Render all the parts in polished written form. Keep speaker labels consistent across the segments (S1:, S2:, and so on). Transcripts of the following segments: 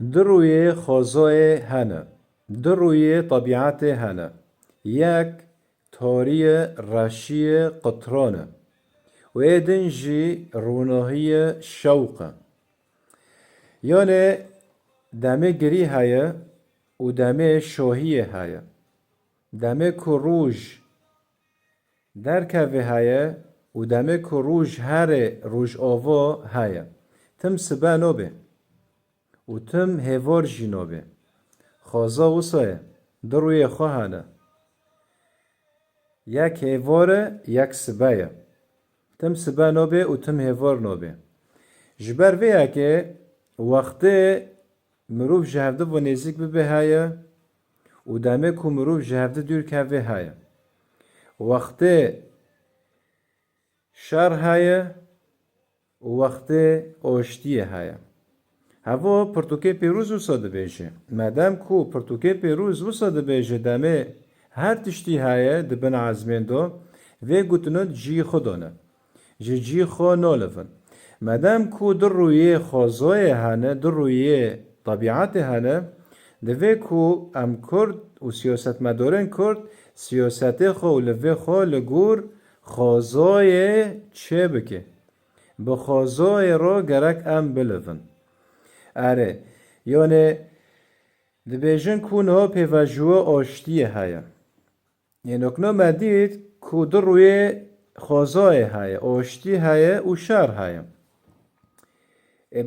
S1: دروی خوزای هنه دروی طبیعت هنه یک تاری رشی قطرانه و ایدن جی روناهی شوقه یعنی دمه گری هایه و دمه شاهی هایه دمه که روژ در که هایه و دمه که روژ هر روژ آوا هایه تم سبا نوبه و تم هیوار جی نوبه خوازا وصایه دروی خواهانه یک هیواره یک سبایه تم سبا نوبه و تم هیوار نوبه جبر ویا که وقتی مروف جهفده و نزیک ببه هایه و دمه که مروف جهفده دور که هایه وقتی شر هایه و وقتی آشتی هایه هوا پرتوکه پیروز وصاده بیشه مادام کو پرتوکه پیروز وصاده بیشه دمه هر تشتی هایه دبن عزمین دو و گوتنود جی خودانه جی خو نولفن مادام کو در روی خوزای هنه در روی طبیعت هنه دوی کو ام کرد و سیاست مدارن کرد سیاست خو و لوی خو لگور خوزای چه بکه به خوزای را گرک ام بلفن اره یعنی دبیجن کو نه پیوجوه آشتی هایه یعنی اکنو مدید کو در روی خوزای هایه آشتی هایه و شر هایه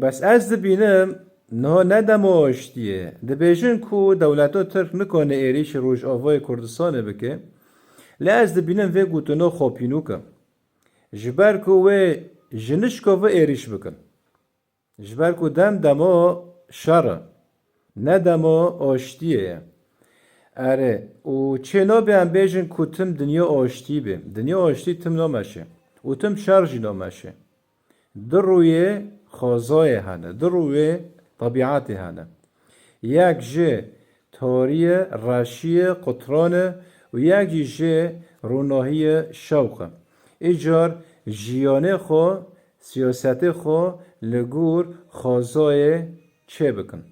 S1: بس از دبینم نه ندم آشتیه دبیجن کو دولتا ترک نکنه ایریش روش آوای کردستانه بکه لی از دبینم وی گوتنو خوپینو که جبر کو وی جنش که وی ایریش بکن جبر کو دما شره نه دما آشتیه اره و چه نابه هم بیجن که تم دنیا آشتی به دنیا آشتی تم نامشه و تم شرجی نامشه در روی خوزای هنه در روی طبیعت هنه یک جه تاری رشی قطرانه و یک جه روناهی شوقه ایجار جیانه خو سیاست خو لگور خوزای چه بکن